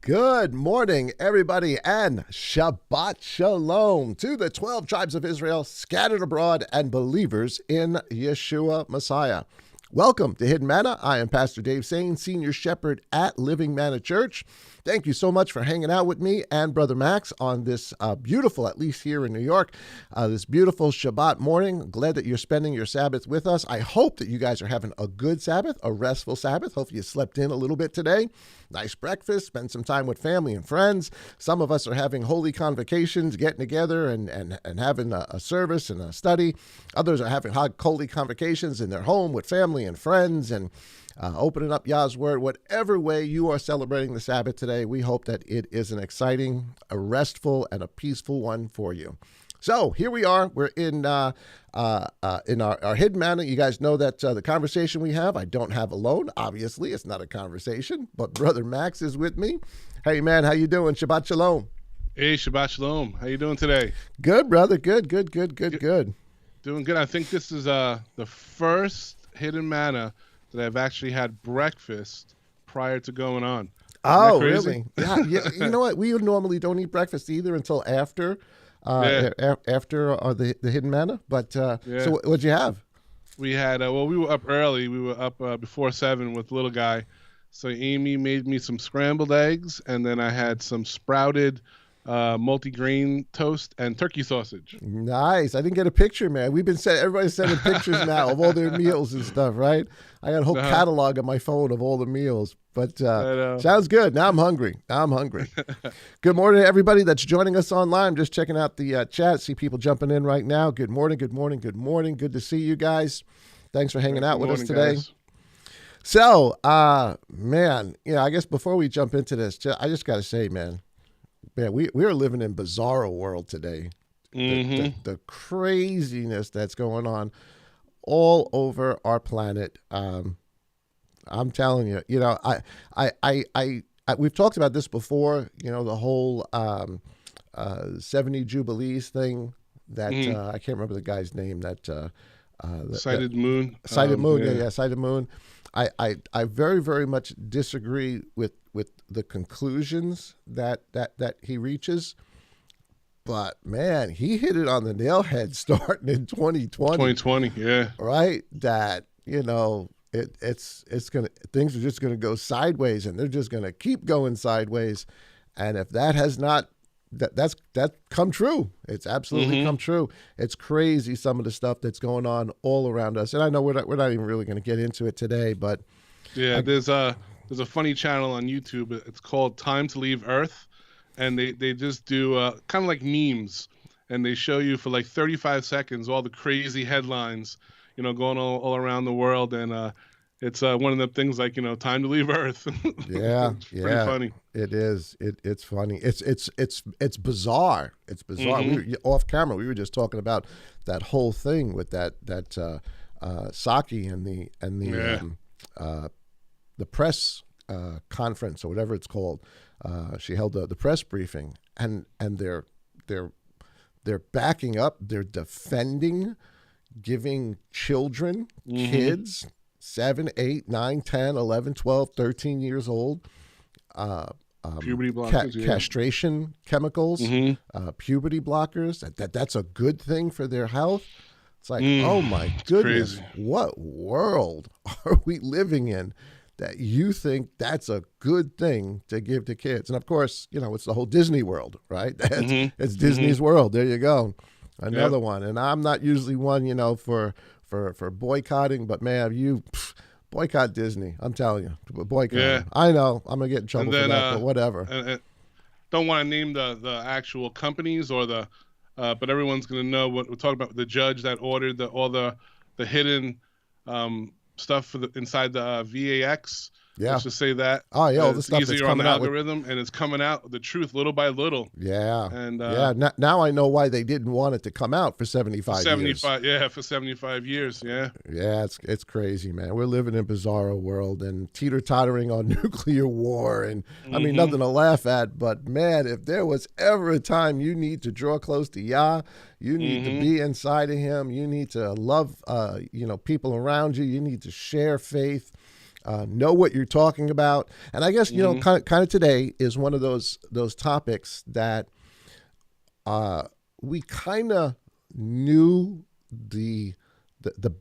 Good morning, everybody, and Shabbat Shalom to the 12 tribes of Israel scattered abroad and believers in Yeshua Messiah. Welcome to Hidden Manna. I am Pastor Dave Sain, Senior Shepherd at Living Manna Church. Thank you so much for hanging out with me and Brother Max on this beautiful, at least here in New York, this beautiful Shabbat morning. Glad that you're spending your Sabbath with us. I hope that you guys are having a good Sabbath, a restful Sabbath. Hope you slept in a little bit today. Nice breakfast, spend some time with family and friends. Some of us are having holy convocations, getting together and having a service and a study. Others are having holy convocations in their home with family and friends and opening up Yah's Word. Whatever way you are celebrating the Sabbath today, we hope that it is an exciting, a restful, and a peaceful one for you. So here we are. We're in our Hidden Manna. You guys know that the conversation we have, I don't have alone. Obviously, it's not a conversation, but Brother Max is with me. Hey, man, how you doing? Shabbat Shalom. Hey, Shabbat Shalom. How you doing today? Good, brother. Good. Doing good. I think this is the first Hidden Manna that I've actually had breakfast prior to going on. Oh, really? Yeah. You know what? We normally don't eat breakfast either until after. After the Hidden Manna, but So what'd you have? We had we were up early. We were up before 7 with little guy. So Amy made me some scrambled eggs, and then I had some sprouted multi-grain toast and turkey sausage. Nice. I didn't get a picture, man. Everybody's sending pictures now of all their meals and stuff, right? I got a whole catalog on my phone of all the meals, but sounds good. Now I'm hungry. Good morning to everybody that's joining us online. I'm just checking out the chat, see people jumping in right now. Good morning. Good to see you guys. Thanks for hanging out with us today. Guys. So, man, I guess before we jump into this, I just got to say, man, we are living in bizarro world today. Mm-hmm. The craziness that's going on all over our planet. I'm telling you, we've talked about this before. The whole 70 Jubilees thing. That I can't remember the guy's name. Sighted Moon. Sighted Moon. Yeah, Sighted Moon. I very, very much disagree with the conclusions that he reaches. But man, he hit it on the nail head starting in 2020. 2020, yeah. Right? That, it's gonna, things are just gonna go sideways, and they're just gonna keep going sideways. And if that has not that's come true. It's absolutely come true. It's crazy, some of the stuff that's going on all around us. And I know we're not even really gonna get into it today, but yeah, there's a funny channel on YouTube. It's called Time to Leave Earth. And they just do kind of like memes, and they show you for like 35 seconds all the crazy headlines, going all around the world. And it's one of the things like, time to leave Earth. Yeah, it's pretty funny. It is. It's funny. It's bizarre. It's bizarre. We were, off camera, we were just talking about that whole thing with that Psaki and the press conference or whatever it's called. She held the press briefing, and they're backing up, they're defending giving children, kids, 7, 8, 9, 10, 11, 12, 13 years old, puberty blockers, castration chemicals, puberty blockers. That's a good thing for their health. It's like, oh my goodness, crazy. What world are we living in that you think that's a good thing to give to kids? And of course, it's the whole Disney world, right? It's Disney's world. There you go. Another one. And I'm not usually one, for boycotting, but man, you boycott Disney. I'm telling you, boycott. Yeah. I know I'm going to get in trouble for that, but whatever. Don't want to name the actual companies or but everyone's going to know what we're talking about. The judge that ordered all the hidden stuff for inside the VAX. Yeah. Let's just say that. Oh yeah, all the it's stuff easier that's on coming the out algorithm, and it's coming out the truth little by little. Yeah. And now I know why they didn't want it to come out for 75 years. For 75 years. Yeah. Yeah, it's crazy, man. We're living in a bizarro world and teeter-tottering on nuclear war, and I mean nothing to laugh at, but man, if there was ever a time you need to draw close to Yah, you need to be inside of him, you need to love people around you, you need to share faith. know what you're talking about. And I guess, kind of today is one of those topics that we kind of knew the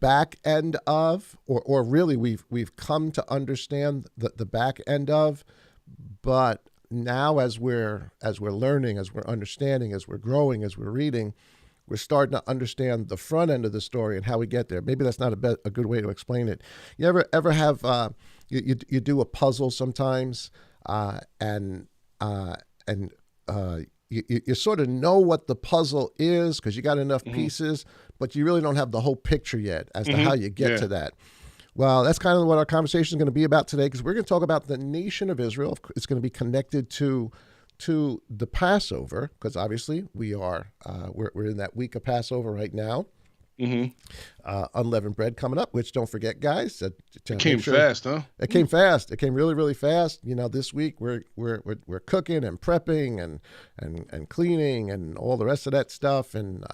back end of, or really we've come to understand the back end of, but now as we're learning, as we're understanding, as we're growing, as we're reading, we're starting to understand the front end of the story and how we get there. Maybe that's not a good way to explain it. You ever have you do a puzzle sometimes, and you sort of know what the puzzle is because you got enough pieces, but you really don't have the whole picture yet as to how you get to that. Well, that's kind of what our conversation is going to be about today, because we're going to talk about the nation of Israel. It's going to be connected to the Passover, because obviously we're in that week of Passover right now. Unleavened bread coming up, which don't forget, guys. It came fast, huh? It came fast. It came really, really fast. This week we're cooking and prepping and cleaning and all the rest of that stuff. And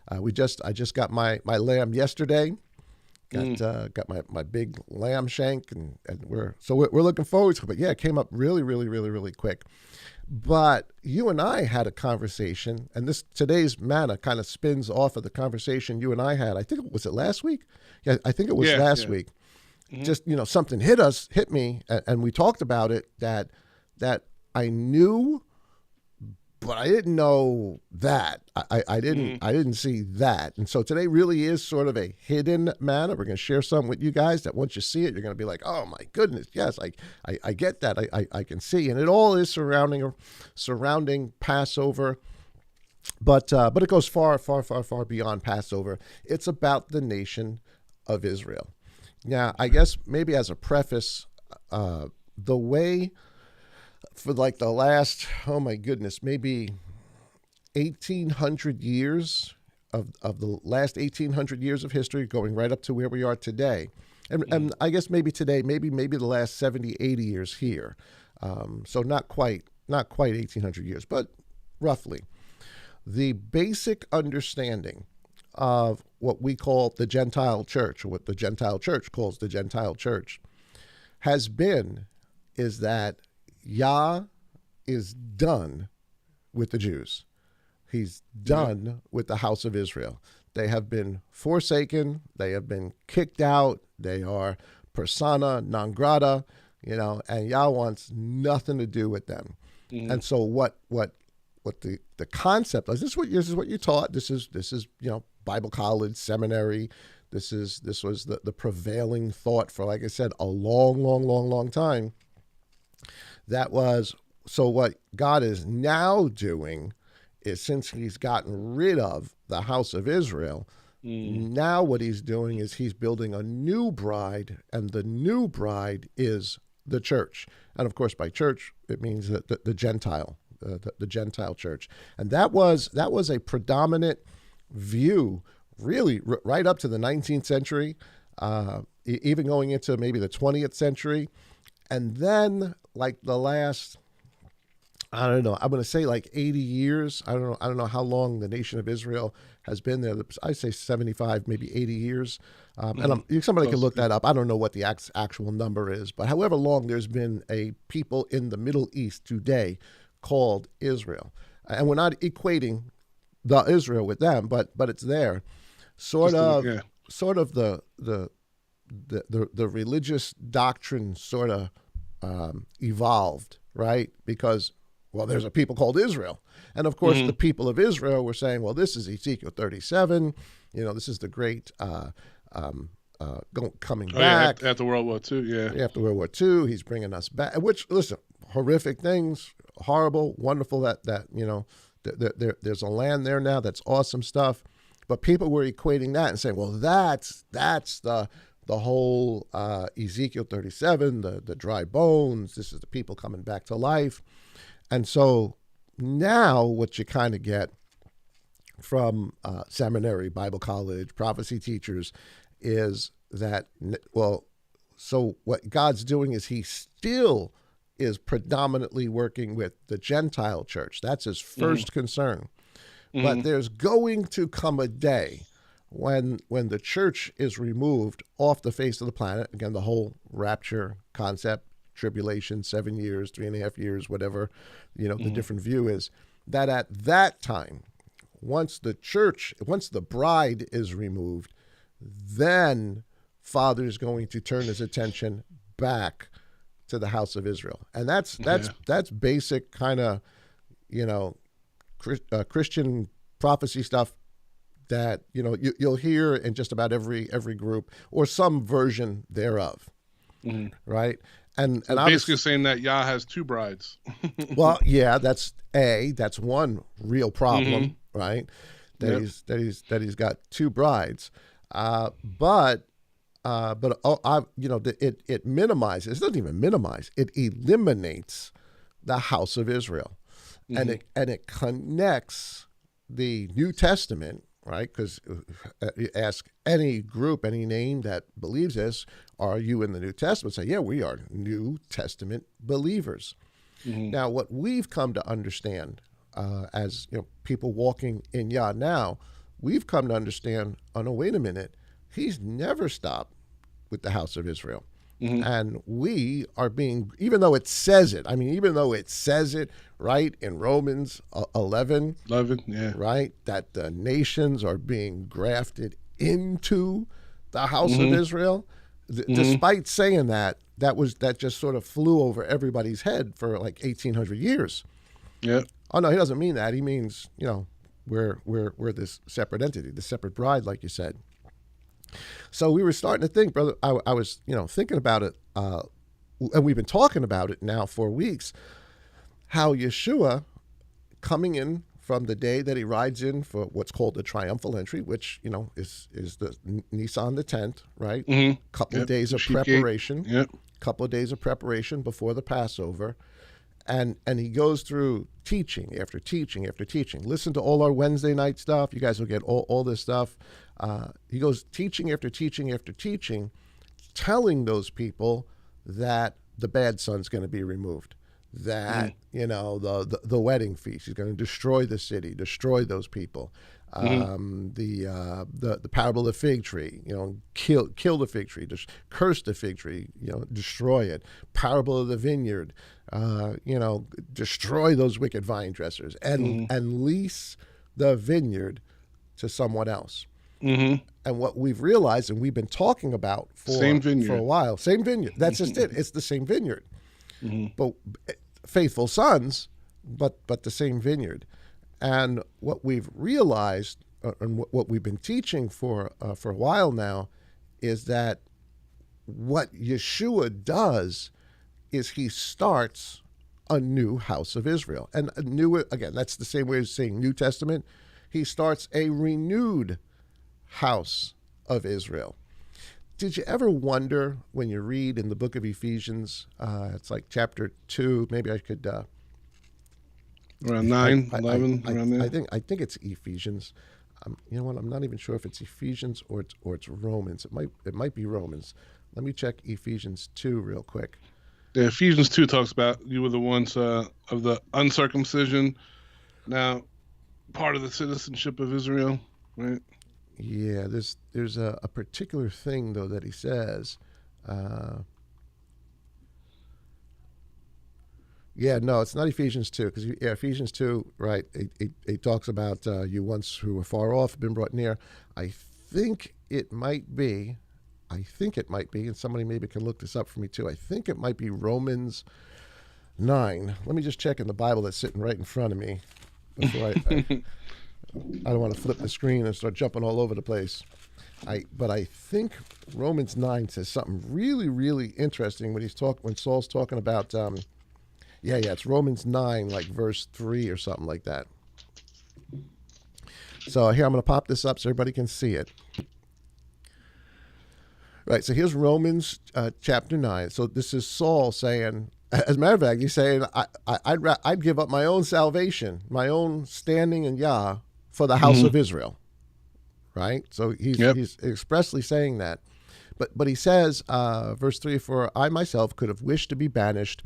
I just got my lamb yesterday. Got my big lamb shank, and we're looking forward to it. But yeah, it came up really, really, really, really quick. But you and I had a conversation, and today's manna kind of spins off of the conversation you and I had. I think was it last week? Yeah, I think it was last week. Just something hit me, and we talked about it that I knew, but I didn't know that. I didn't see that. And so today really is sort of a hidden manna. We're going to share something with you guys that once you see it, you're going to be like, oh my goodness, yes, I get that. I can see. And it all is surrounding Passover. But it goes far, far, far, far beyond Passover. It's about the nation of Israel. Now, I guess maybe as a preface, the way for like the last, oh my goodness, maybe 1,800 years of the last 1,800 years of history, going right up to where we are today. And I guess maybe today, maybe the last 70, 80 years here. So not quite 1,800 years, but roughly. The basic understanding of what we call the Gentile church, or what the Gentile church calls the Gentile church, is that Yah is done with the Jews. He's done with the house of Israel. They have been forsaken. They have been kicked out. They are persona non grata, and Yah wants nothing to do with them. And so what the concept is, this is what you taught. This is Bible college, seminary. This was the prevailing thought for, like I said, a long time. That was, so what God is now doing is, since he's gotten rid of the house of Israel, now what he's doing is he's building a new bride, and the new bride is the church. And of course, by church, it means the Gentile, the Gentile church. And that was a predominant view, really, right up to the 19th century, even going into maybe the 20th century. And then, like the last, I don't know, I'm going to say like 80 years. I don't know how long the nation of Israel has been there. I'd say 75, maybe 80 years. And somebody can look that up. I don't know what the actual number is, but however long there's been a people in the Middle East today called Israel. And we're not equating the Israel with them, but it's there. Sort of the religious doctrine sort of evolved, right? Because, well, there's a people called Israel. And of course, the people of Israel were saying, well, this is Ezekiel 37. This is the great coming back. After World War II, yeah. After World War II, he's bringing us back. Which, listen, horrific things, horrible, wonderful that there's a land there now. That's awesome stuff. But people were equating that and saying, well, that's the whole Ezekiel 37, the dry bones. This is the people coming back to life. And so now what you kind of get from seminary, Bible college, prophecy teachers is that, well, so what God's doing is he still is predominantly working with the Gentile church. That's his first concern. But there's going to come a day when the church is removed off the face of the planet, again, the whole rapture concept, tribulation, 7 years, 3.5 years, whatever, the different view is, that at that time, once the bride is removed, then Father is going to turn his attention back to the house of Israel. And that's basic kind of, Christian prophecy stuff that, you'll hear in just about every group or some version thereof. Right. And basically saying that Yah has two brides. Well, yeah, that's one real problem, right? That he's got two brides, but it minimizes. It doesn't even minimize. It eliminates the house of Israel, and it connects the New Testament, right? Because you ask any group, any name that believes this, are you in the New Testament? Say, yeah, we are New Testament believers. Now, what we've come to understand as people walking in Yah now, we've come to understand, oh no, wait a minute, he's never stopped with the house of Israel. And we are being, even though it says it right in Romans 11, yeah, right, that the nations are being grafted into the house of Israel. Despite saying that just sort of flew over everybody's head for like 1,800 years. Yeah. Oh no, he doesn't mean that. He means, we're this separate entity, the separate bride, like you said. So we were starting to think, brother, I was, thinking about it, and we've been talking about it now for weeks, how Yeshua coming in from the day that he rides in for what's called the triumphal entry, which, is the Nisan the 10th, right? Couple of days of preparation. Couple of days of preparation before the Passover. And he goes through teaching after teaching after teaching. Listen to all our Wednesday night stuff. You guys will get all this stuff. He goes teaching after teaching after teaching, telling those people that the bad son's going to be removed, that, the wedding feast, he's going to destroy the city, destroy those people. The parable of the fig tree, kill the fig tree, just curse the fig tree, destroy it. Parable of the vineyard, destroy those wicked vine dressers and lease the vineyard to someone else. And what we've realized, and we've been talking about for a while, same vineyard. That's just it. It's the same vineyard, but faithful sons, but the same vineyard. And what we've realized, and what we've been teaching for a while now, is that what Yeshua does is he starts a new house of Israel. And a new, again, that's the same way as saying New Testament. He starts a renewed house of Israel. Did you ever wonder when you read in the book of Ephesians, it's like chapter 2, maybe I could... around 9, 11, around there? I think it's Ephesians. You know what? I'm not even sure if it's Ephesians or it's Romans. It might be Romans. Let me check Ephesians 2 real quick. Yeah, Ephesians 2 talks about you were the ones of the uncircumcision, now part of the citizenship of Israel, right? Yeah, there's a particular thing, though, that he says. Yeah, no, it's not Ephesians 2, because Ephesians 2, right, it talks about you once who were far off, been brought near. I think it might be, and somebody maybe can look this up for me too. I think it might be Romans 9. Let me just check in the Bible that's sitting right in front of me before I don't want to flip the screen and start jumping all over the place. But I think Romans 9 says something really, really interesting when Saul's talking about, it's Romans 9, like verse 3 or something like that. So here, I'm going to pop this up so everybody can see it. Right, so here's Romans chapter 9. So this is Saul saying, as a matter of fact, he's saying, I'd give up my own salvation, my own standing in Yah for the house of Israel. Right? So he's expressly saying that. But he says, verse 3, for I myself could have wished to be banished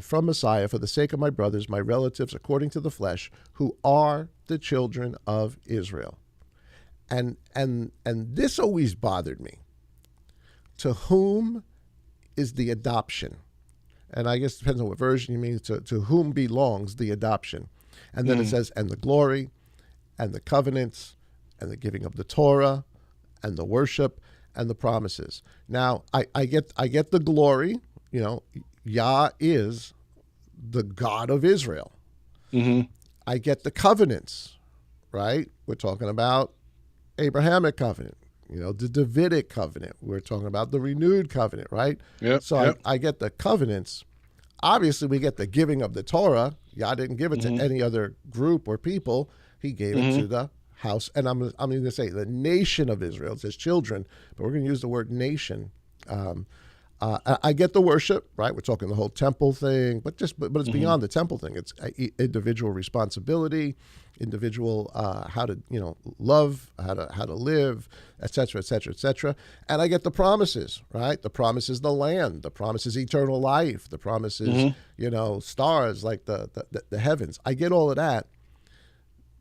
from Messiah for the sake of my brothers, my relatives, according to the flesh, who are the children of Israel. And this always bothered me. To whom is the adoption? And I guess it depends on what version you mean. To whom belongs the adoption? And then it says, and the glory, and the covenants, and the giving of the Torah, and the worship, and the promises. Now, I get the glory. You know, Yah is the God of Israel. I get the covenants, right? We're talking about Abrahamic covenant, you know, the Davidic covenant. We're talking about the renewed covenant, right? So I get the covenants. Obviously, we get the giving of the Torah. Yah didn't give it to any other group or people. He gave it to the house. And I'm going to say the nation of Israel. It says children, but we're going to use the word nation. I get the worship, right? We're talking the whole temple thing, but it's beyond the temple thing. It's individual responsibility, individual how to love, how to live, et cetera, et cetera, et cetera. And I get the promises, right? The promise is the land. The promise is eternal life. The promise is stars like the heavens. I get all of that.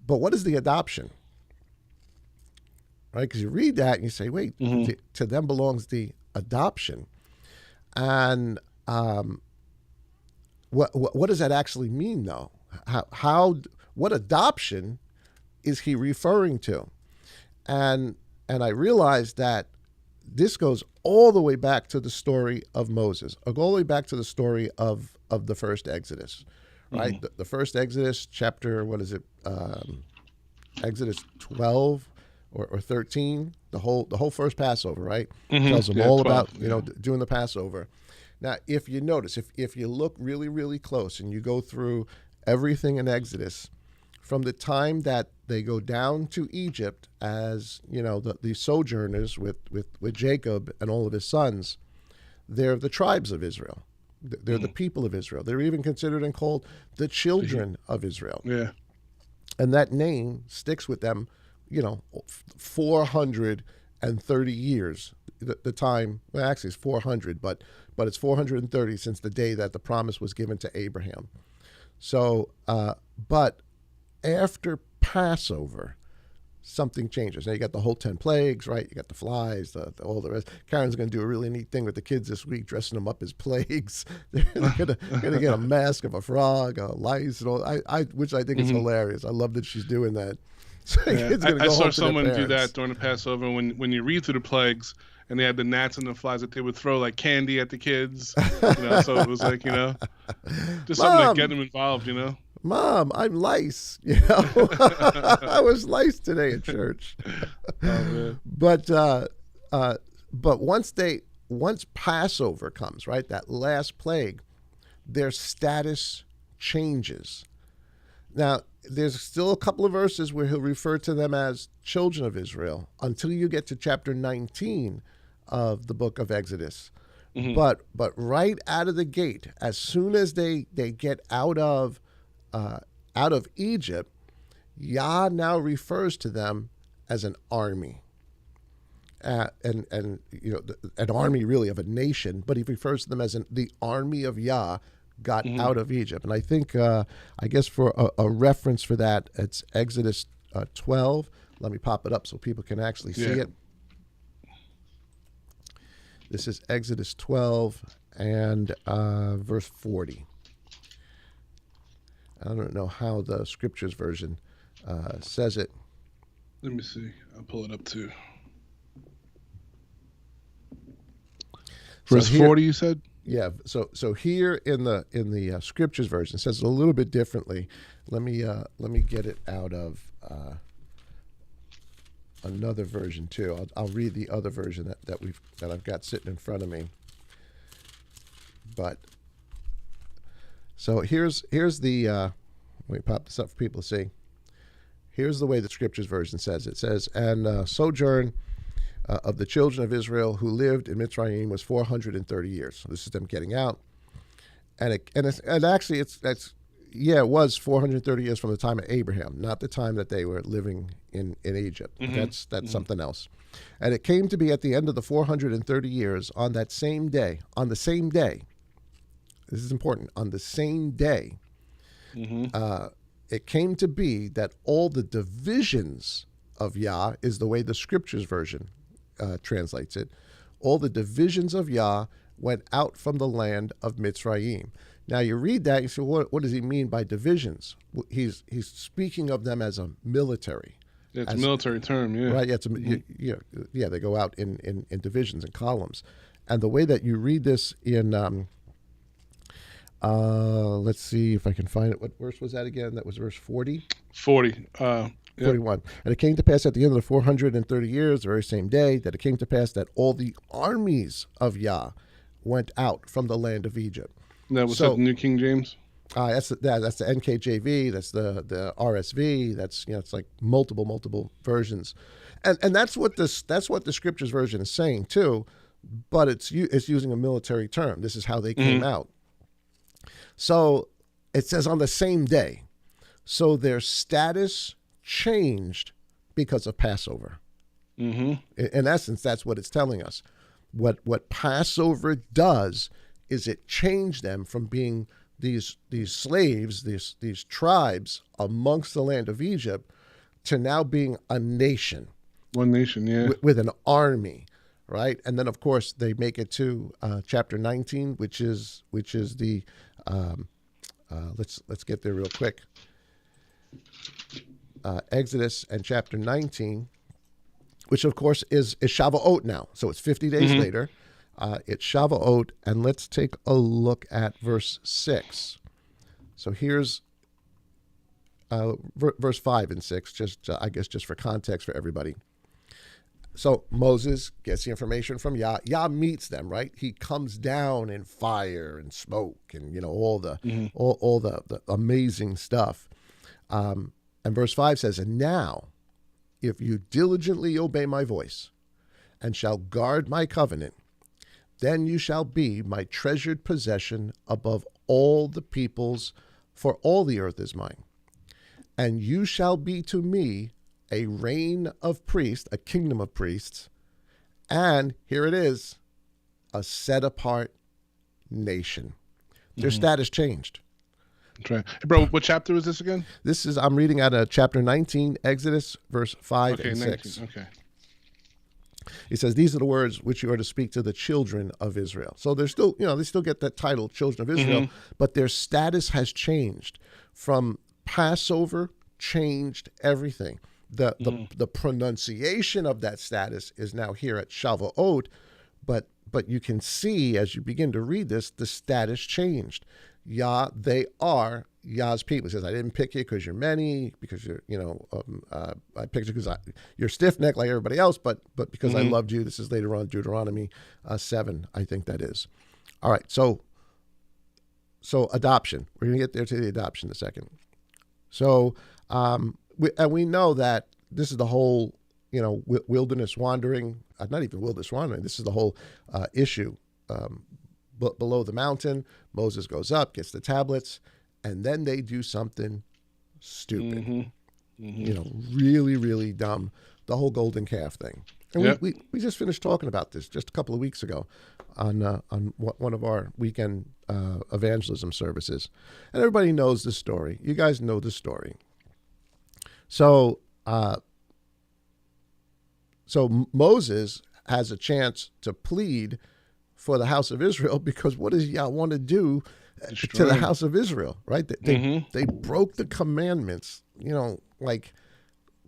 But what is the adoption? Right? Because you read that and you say, wait, to them belongs the adoption. And what does that actually mean, though? What adoption is he referring to? And I realized that this goes all the way back to the story of Moses, all the way back to the story of the first Exodus, right? The first Exodus, chapter, what is it? Exodus 12 or 13, the whole first Passover, right? Tells them all 12, about doing the Passover. Now, if you notice, if you look really, really close and you go through everything in Exodus, from the time that they go down to Egypt as the sojourners with Jacob and all of his sons, they're the tribes of Israel. They're the people of Israel. They're even considered and called the children of Israel. Yeah, and that name sticks with them. 430 years, the time, well, actually it's 400, but it's 430 since the day that the promise was given to Abraham. So, but after Passover, something changes. Now you got the whole 10 plagues, right? You got the flies, all the rest. Karen's going to do a really neat thing with the kids this week, dressing them up as plagues. They're going to get a mask of a frog, lice, and all. Which I think is hilarious. I love that she's doing that. So I saw someone do that during the Passover when you read through the plagues and they had the gnats and the flies that they would throw like candy at the kids. So it was like, just something to get them involved, Mom, I'm lice. I was lice today at church. But once Passover comes, right, that last plague, their status changes. Now, there's still a couple of verses where he'll refer to them as children of Israel until you get to chapter 19 of the book of Exodus. But right out of the gate, as soon as they get out of Egypt, Yah now refers to them as an army, and an army really of a nation. But he refers to them as the army of Yah got out of Egypt. And I think, I guess for a reference for that, it's Exodus 12. Let me pop it up so people can actually see it. This is Exodus 12 and verse 40. I don't know how the Scriptures version says it. Let me see. I'll pull it up too. Verse 40, you said? Yeah. So here in the Scriptures version, it says it a little bit differently. Let me get it out of another version too. I'll read the other version that I've got sitting in front of me. But so here's the let me pop this up for people to see. Here's the way the Scriptures version says it. It says, and sojourn of the children of Israel who lived in Mitzrayim was 430 years. So this is them getting out, and actually it was 430 years from the time of Abraham, not the time that they were living in Egypt. That's something else. And it came to be at the end of the 430 years on the same day. This is important. On the same day, it came to be that all the divisions of Yah is the way the Scriptures version translates it. All the divisions of Yah went out from the land of Mitzrayim. Now you read that, you say, what does he mean by divisions? He's speaking of them as a military. Yeah, it's a military term, yeah. Right, yeah, they go out in divisions and columns. And the way that you read this in, let's see if I can find it. What verse was that again? That was verse 40? 40. 41. And it came to pass at the end of the 430 years, the very same day, that it came to pass that all the armies of Yah went out from the land of Egypt. Was that the New King James? That's the NKJV. That's the RSV. That's it's like multiple versions, and that's what the Scriptures version is saying too, but it's using a military term. This is how they came out. So it says on the same day, so their status changed because of Passover. In essence, that's what it's telling us. What Passover does is it changed them from being these slaves, these tribes amongst the land of Egypt, to now being a nation. One nation, yeah. With an army, right? And then, of course, they make it to chapter 19, which is the let's get there real quick. Exodus and chapter 19, which of course is Shavuot now. So it's 50 days later. It's Shavuot, and let's take a look at verse 6. So here's verse 5 and 6, I guess just for context for everybody. So Moses gets the information from Yah. Yah meets them, right? He comes down in fire and smoke and, all the amazing stuff. And verse 5 says, "And now, if you diligently obey my voice and shall guard my covenant, then you shall be my treasured possession above all the peoples, for all the earth is mine. And you shall be to me a reign of priests, a kingdom of priests, and here it is, a set-apart nation." Their status changed. That's right. Hey, bro, what chapter is this again? I'm reading out of chapter 19, Exodus, verse 5 and 6. Okay. He says, "These are the words which you are to speak to the children of Israel." So they're still, they still get that title, children of Israel, but their status has changed. From Passover, changed everything. The pronunciation of that status is now here at Shavuot, but you can see as you begin to read this, the status changed. They are Yah's people. He says, "I didn't pick you because you're many, because you're, I picked you because you're stiff-necked like everybody else, but because I loved you." This is later on, Deuteronomy 7, I think that is. All right, so adoption. We're going to get there to the adoption in a second. So, we know that this is the whole, wilderness wandering, not even wilderness wandering, this is the whole issue. Below the mountain, Moses goes up, gets the tablets, and then they do something stupid. Really, really dumb. The whole golden calf thing. And we just finished talking about this just a couple of weeks ago on one of our weekend evangelism services. And everybody knows the story. You guys know the story. So Moses has a chance to plead for the house of Israel, because what does Yah want to do to the house of Israel, right? They broke the commandments, like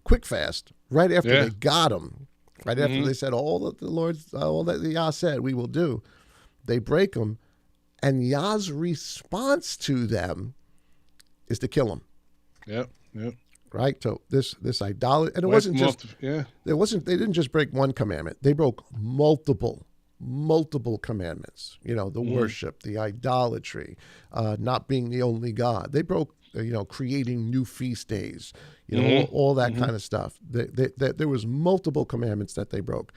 quick fast, right after they got them, right after they said all that Yah said we will do. They break them, and Yah's response to them is to kill them. Yep. Right, so this idolatry, and it wasn't just they didn't just break one commandment; they broke multiple commandments. The worship, the idolatry, not being the only God. They broke, creating new feast days, all that kind of stuff. There was multiple commandments that they broke,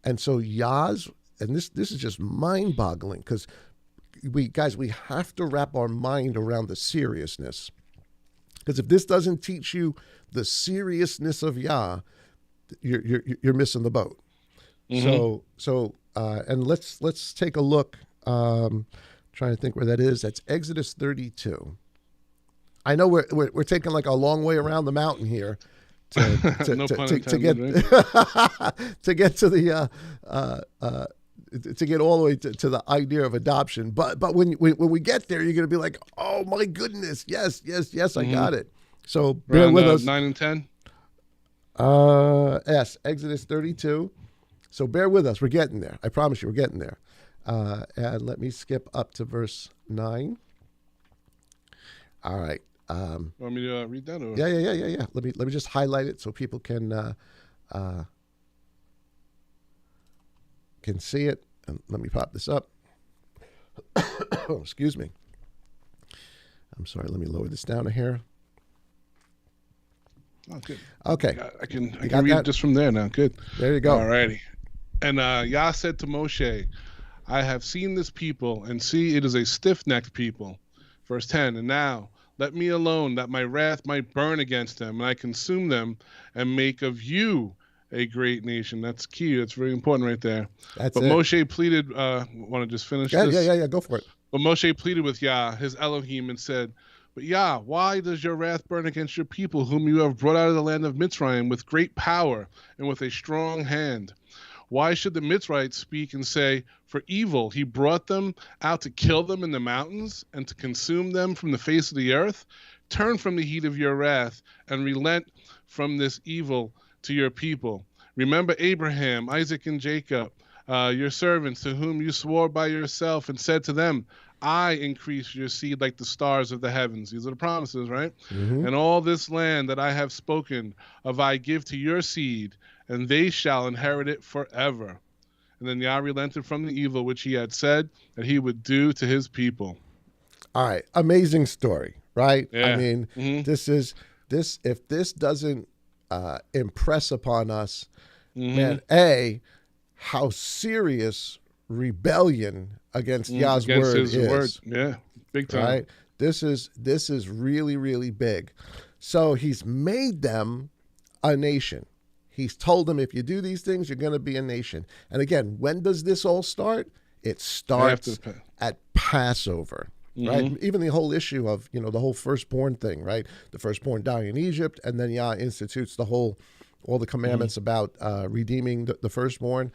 and so Yah's, and this is just mind-boggling, because we have to wrap our mind around the seriousness. Because if this doesn't teach you the seriousness of Yah, you're missing the boat. So and let's take a look. Trying to think where that is. That's Exodus 32. I know we're taking like a long way around the mountain here No pun intended, get right? to get to the to get all the way to the idea of adoption. But when we get there, you're going to be like, oh my goodness, yes, I got it. So bear Around with us. 9 and 10. Yes, Exodus 32. So bear with us. We're getting there. I promise you, we're getting there. And let me skip up to verse 9. All right. Want me to read that? Or? Yeah. Let me just highlight it so people can see it. And let me pop this up. Oh, excuse me. I'm sorry. Let me lower this down here. Oh, good. Okay. I can read it just from there now. Good. There you go. All righty. And Yah said to Moshe, I have seen this people, and see, it is a stiff-necked people. Verse 10, and now let me alone, that my wrath might burn against them, and I consume them, and make of you a great nation. That's key. That's very important right there. That's but it. Moshe pleaded, want to just finish Yeah, this? yeah. Go for it. But Moshe pleaded with Yah, his Elohim, and said, but Yah, why does your wrath burn against your people, whom you have brought out of the land of Mitzrayim with great power and with a strong hand? Why should the Mitzrites speak and say, for evil he brought them out to kill them in the mountains and to consume them from the face of the earth? Turn from the heat of your wrath and relent from this evil to your people. Remember Abraham, Isaac, and Jacob, your servants, to whom you swore by yourself and said to them, I increase your seed like the stars of the heavens. These are the promises, right? Mm-hmm. And all this land that I have spoken of I give to your seed, and they shall inherit it forever. And then Yah relented from the evil which he had said that he would do to his people. All right. Amazing story, right? Yeah. I mean, this if this doesn't impress upon us, man, how serious rebellion against Yah's word his is. word. Yeah, big time. Right? This is really, really big. So he's made them a nation. He's told them, if you do these things, you're going to be a nation. And again, when does this all start? It starts at Passover, right? Even the whole issue of, the whole firstborn thing, right? The firstborn dying in Egypt, and then Yah institutes all the commandments about redeeming the firstborn.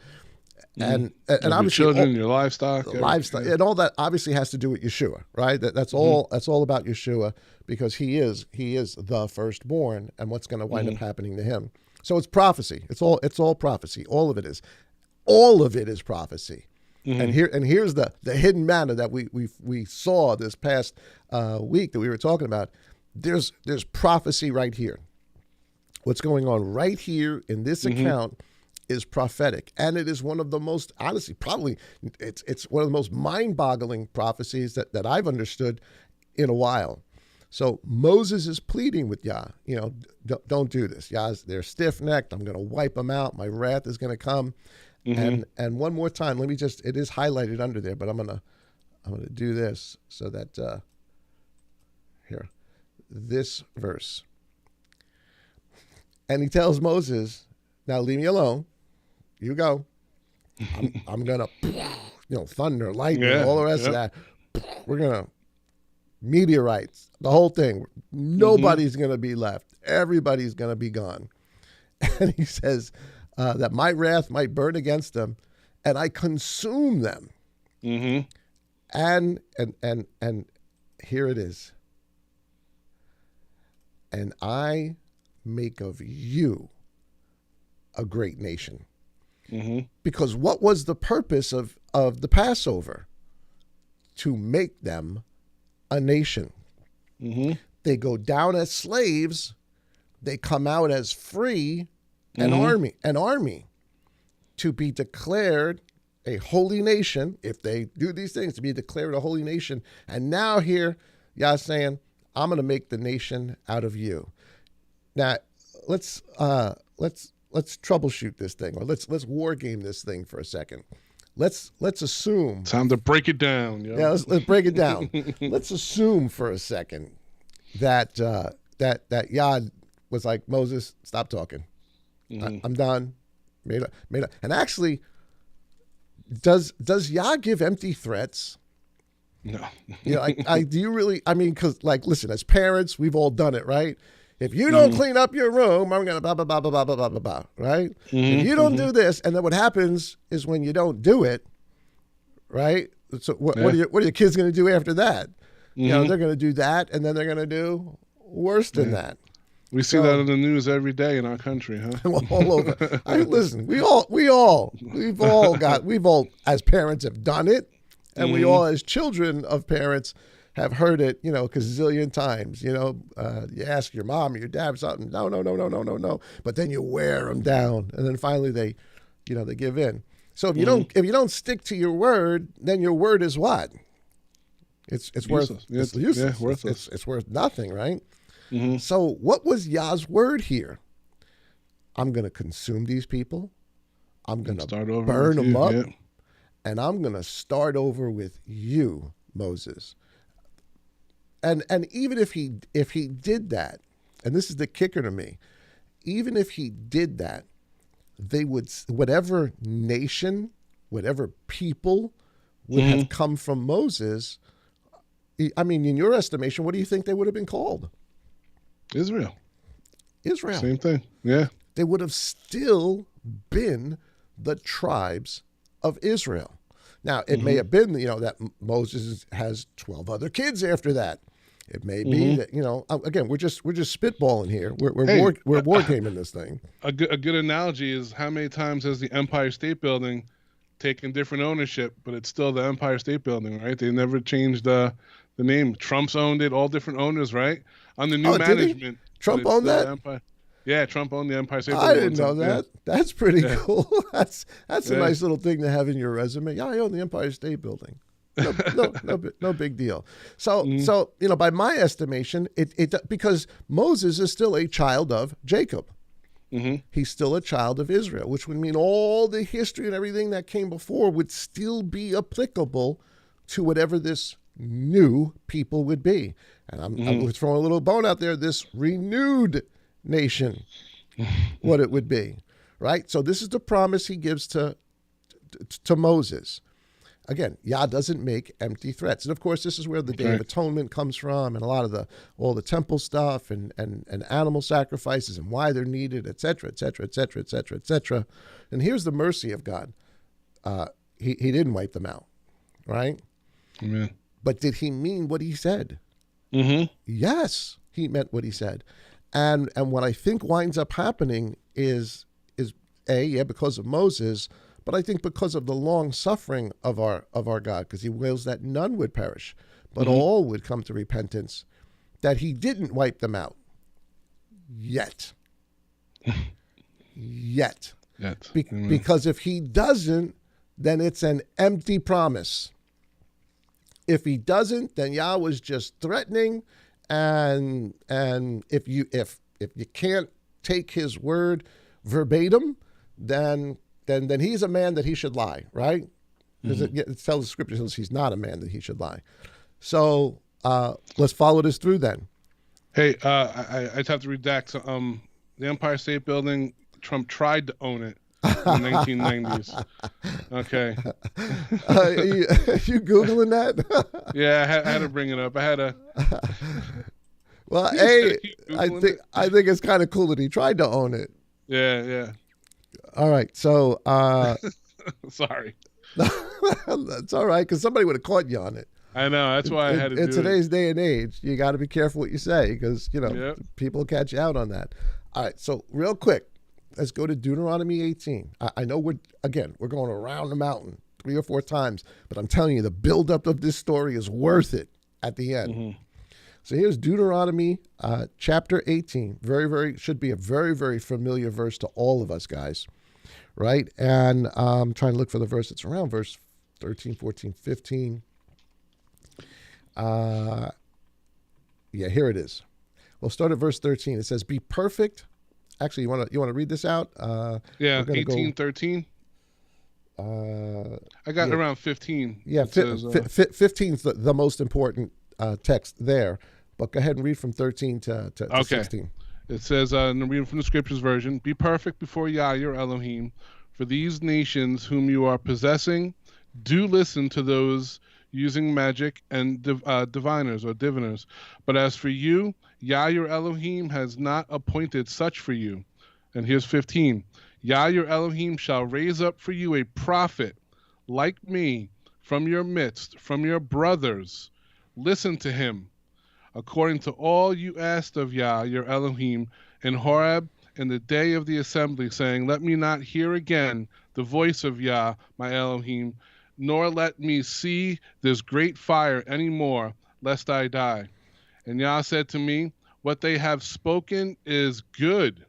And obviously, your children, your livestock, and all that obviously has to do with Yeshua, right? That's all about Yeshua, because he is the firstborn, and what's going to wind up happening to him. So it's prophecy. It's all prophecy. All of it is prophecy. And here's the hidden manna that we saw this past week that we were talking about. There's prophecy right here. What's going on right here in this account is prophetic, and it is one of the most, honestly, probably it's one of the most mind-boggling prophecies that I've understood in a while. So Moses is pleading with Yah, don't do this. Yah, they're stiff-necked. I'm going to wipe them out. My wrath is going to come. And one more time, it is highlighted under there, but I'm gonna do this so that here, this verse. And he tells Moses, now leave me alone. You go. I'm gonna, thunder, lightning, all the rest of that. We're gonna meteorites, the whole thing. Nobody's gonna be left. Everybody's gonna be gone. And he says that my wrath might burn against them, and I consume them. And here it is. And I make of you a great nation. Because what was the purpose of the Passover? To make them a nation. They go down as slaves, they come out as free, an army to be declared a holy nation. If they do these things, to be declared a holy nation. And now here, Yah's saying, I'm going to make the nation out of you. Now, let's troubleshoot this thing, or let's war game this thing for a second. Let's assume. Time to break it down. Yeah, let's break it down. Let's assume for a second that that Yah was like, Moses, stop talking. I'm done. Made up. And actually, does Yah give empty threats? No. Do you really? I mean, because listen, as parents, we've all done it, right? If you don't clean up your room, I'm gonna blah blah blah blah blah blah blah blah. Right? If you don't do this, and then what happens is when you don't do it, right? So what are your kids gonna do after that? You know, they're gonna do that, and then they're gonna do worse than that. We see that in the news every day in our country, huh? All over. Listen, we've all as parents have done it, and we all as children of parents have heard it, you know, a gazillion times. You know, you ask your mom or your dad something, no, but then you wear them down, and then finally they give in. So if you don't stick to your word, then your word is what? It's useless. It's useless. Yeah, worthless. It's worth nothing, right? So what was Yah's word here? I'm going to consume these people. I'm going to burn them up. And I'm going to start over with you, Moses. And even if he did that, and this is the kicker to me, even if he did that, they would, whatever nation, whatever people would have come from Moses, I mean, in your estimation, what do you think they would have been called? Israel. Same thing. Yeah. They would have still been the tribes of Israel. Now, it may have been, that Moses has 12 other kids after that. It may be that, again, we're just spitballing here. We're war gaming this thing. A good analogy is how many times has the Empire State Building taken different ownership, but it's still the Empire State Building, right? They never changed the name. Trump's owned it, all different owners, right? On the new management. Trump owned that? Empire. Yeah, Trump owned the Empire State Building. I didn't know that. Yeah. That's pretty cool. That's a nice little thing to have in your resume. Yeah, I own the Empire State Building. No big deal. So by my estimation, it because Moses is still a child of Jacob. He's still a child of Israel, which would mean all the history and everything that came before would still be applicable to whatever this new people would be. And I'm throwing a little bone out there, this renewed nation, what it would be, right? So this is the promise he gives to Moses. Again, Yah doesn't make empty threats. And of course, this is where the Day of Atonement comes from, and a lot of all the temple stuff and animal sacrifices and why they're needed, et cetera, et cetera, et cetera, et cetera, et cetera. And here's the mercy of God. He didn't wipe them out, right? Amen. But did he mean what he said? Yes, he meant what he said. And what I think winds up happening is because of Moses, but I think because of the long suffering of our God, because he wills that none would perish, but all would come to repentance, that he didn't wipe them out yet. Because if he doesn't, then it's an empty promise. If he doesn't, then Yah was just threatening, and if you can't take his word verbatim, then he's a man that he should lie, right? Because it tells the scripture says he's not a man that he should lie. So let's follow this through then. Hey, I just have to redact. The Empire State Building, Trump tried to own it in the 1990s. Okay. You Googling that? Yeah, I had to bring it up. I had to. Well, I think it's kind of cool that he tried to own it. Yeah. All right, so sorry. That's all right, because somebody would have caught you on it. I know, that's why I had to do it. In today's day and age, you got to be careful what you say, because people catch you out on that. All right, so real quick, let's go to Deuteronomy 18. I know we're going around the mountain 3 or 4 times, but I'm telling you, the buildup of this story is worth it at the end. So here's Deuteronomy chapter 18. Should be a very, very familiar verse to all of us guys, right? And I'm trying to look for the verse. It's around verse 13, 14, 15. Yeah, here it is. We'll start at verse 13. It says, "Be perfect." Actually, you want to read this out? Yeah, 18, 13. I got around 15. Yeah, 15 is the most important text there. But go ahead and read from 13 to 16. It says, I'm reading from the Scriptures version, "Be perfect before Yah, your Elohim, for these nations whom you are possessing do listen to those using magic and diviners or diviners. But as for you, Yah your Elohim has not appointed such for you. And here's 15. Yah your Elohim shall raise up for you a prophet like me from your midst, from your brothers. Listen to him, according to all you asked of Yah your Elohim in Horeb in the day of the assembly, saying, let me not hear again the voice of Yah my Elohim, nor let me see this great fire any more, lest I die. And Yah said to me, what they have spoken is good.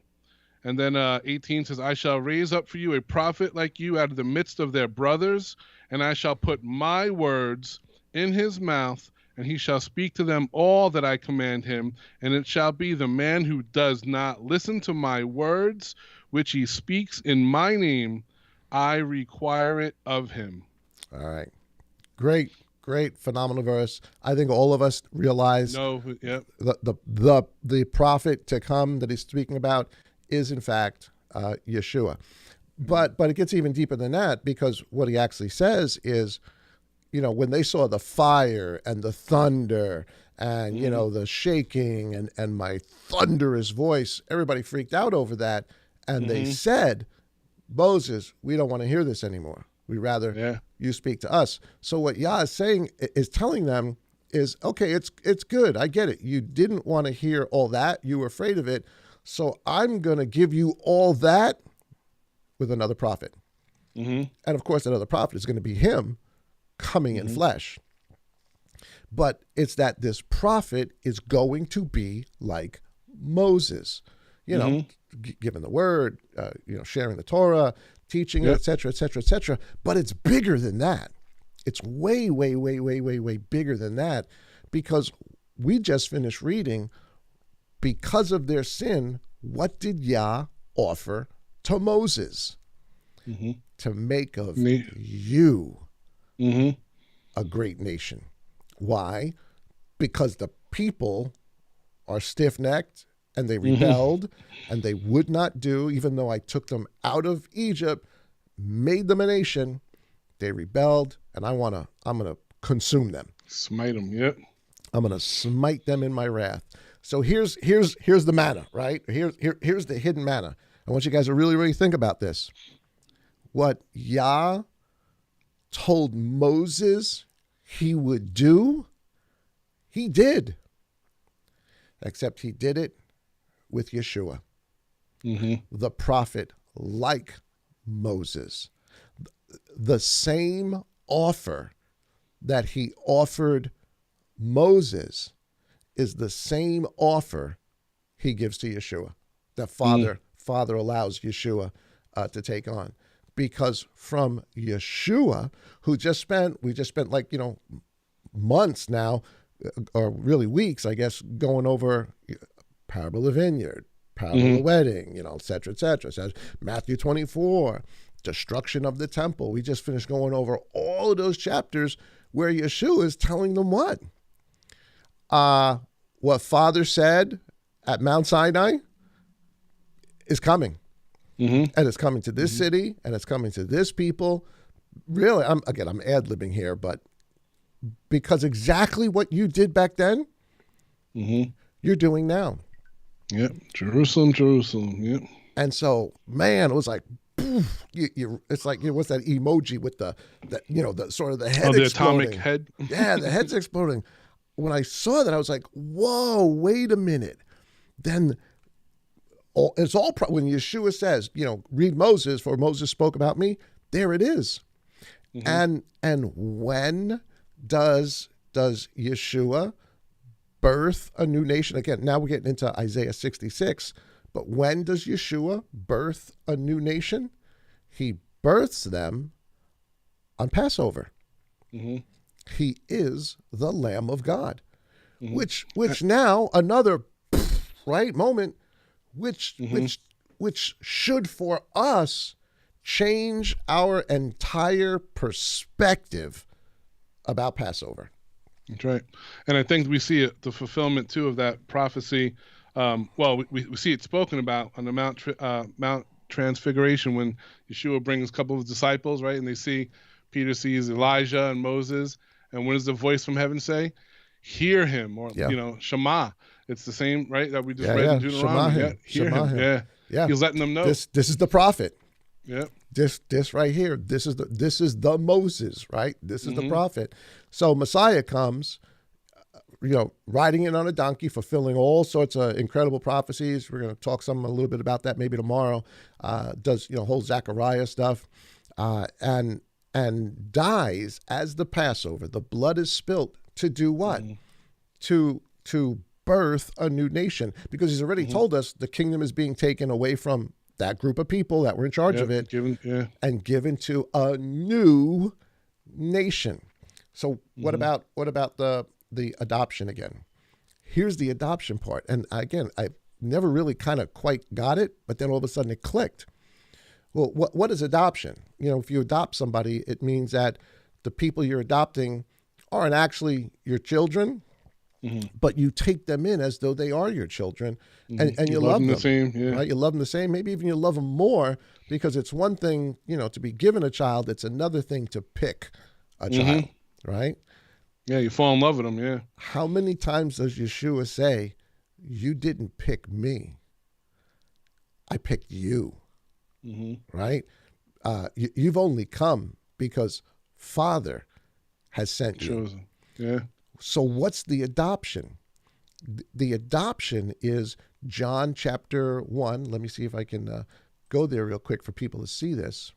And then 18 says, I shall raise up for you a prophet like you out of the midst of their brothers, and I shall put my words in his mouth, and he shall speak to them all that I command him. And it shall be the man who does not listen to my words, which he speaks in my name, I require it of him. All right. Great, phenomenal verse. I think all of us realize the prophet to come that he's speaking about is in fact Yeshua. But it gets even deeper than that, because what he actually says is, when they saw the fire and the thunder and, the shaking and my thunderous voice, everybody freaked out over that. And they said, Moses, we don't want to hear this anymore. We'd rather you speak to us. So what Yah is saying, is telling them is, okay, it's good. I get it. You didn't want to hear all that. You were afraid of it. So I'm going to give you all that with another prophet. And of course, that other prophet is going to be him coming in flesh. But it's that this prophet is going to be like Moses, giving the word, sharing the Torah, teaching, et cetera, et cetera, et cetera. But it's bigger than that. It's way, way, way, way, way, way bigger than that, because we just finished reading, because of their sin, what did Yah offer to Moses? To make of you a great nation. Why? Because the people are stiff-necked and they rebelled and they would not do, even though I took them out of Egypt, made them a nation, they rebelled, and I'm going to consume them. Smite them, yep. I'm going to smite them in my wrath. So here's the manna, right? Here's the hidden manna. I want you guys to really, really think about this. What Yah told Moses he would do, he did. Except he did it with Yeshua, the prophet like Moses. The same offer that he offered Moses is the same offer he gives to Yeshua, that Father allows Yeshua to take on. Because from Yeshua, we just spent like, months now, or really weeks, I guess, going over parable of the vineyard, parable of the wedding, et cetera, et cetera. It says Matthew 24, destruction of the temple. We just finished going over all of those chapters where Yeshua is telling them what Father said at Mount Sinai is coming. And it's coming to this city, and it's coming to this people. Really, I'm ad-libbing here, but because exactly what you did back then, you're doing now. Yep, Jerusalem, yep. And so, man, it was like, poof, it's like, what's that emoji with the sort of the head the exploding. atomic head? Yeah, the head's exploding. When I saw that, I was like, whoa, wait a minute. Then it's all when Yeshua says, read Moses, for Moses spoke about me. There it is. And when does Yeshua birth a new nation? Again, now we're getting into Isaiah 66. But when does Yeshua birth a new nation? He births them on Passover. He is the Lamb of God, which now another moment. Which should for us change our entire perspective about Passover. That's right. And I think we see it, the fulfillment too of that prophecy. We see it spoken about on the Mount Transfiguration, when Yeshua brings a couple of disciples, right? And Peter sees Elijah and Moses, And what does the voice from heaven say? Hear him, or Yeah. Shema. It's the same, right, that we just Yeah, read yeah. in Shema Deuteronomy. him. Yeah, hear Shema him. him. Yeah, Yeah. he's letting them know. This is the prophet. Yeah. This right here. This is the Moses, right? This is the prophet. So Messiah comes, riding in on a donkey, fulfilling all sorts of incredible prophecies. We're going to talk a little bit about that maybe tomorrow. Does whole Zechariah stuff, and dies as the Passover. The blood is spilt to do what? To birth a new nation, because he's already told us the kingdom is being taken away from that group of people that were in charge of it and given to a new nation. So what about the adoption again? Here's the adoption part. And again, I never really kind of quite got it, but then all of a sudden it clicked. Well, what is adoption? If you adopt somebody, it means that the people you're adopting aren't actually your children, but you take them in as though they are your children, and you love them the same, right? You love them the same. Maybe even you love them more, because it's one thing, to be given a child. It's another thing to pick a child, right? Yeah, you fall in love with them, yeah. How many times does Yeshua say, you didn't pick me, I picked you, right? You've only come because Father has sent you. Chosen, yeah. So what's the adoption? The adoption is John chapter 1. Let me see if I can go there real quick for people to see this.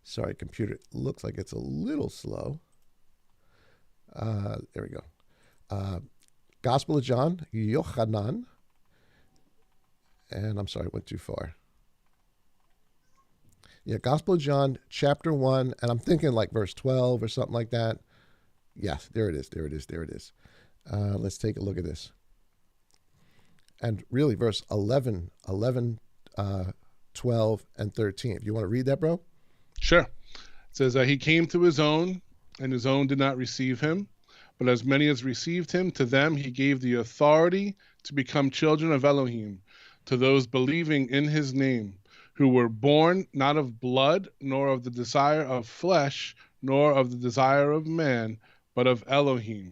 Sorry, computer. It looks like it's a little slow. There we go. Gospel of John, Yochanan. And I'm sorry, I went too far. Yeah, Gospel of John, chapter 1. And I'm thinking like verse 12 or something like that. Yes, there it is. Let's take a look at this. And really, verse 11, 12, and 13. If you want to read that, bro? Sure. It says, he came to his own, and his own did not receive him. But as many as received him, to them he gave the authority to become children of Elohim, to those believing in his name, who were born not of blood, nor of the desire of flesh, nor of the desire of man, but of Elohim.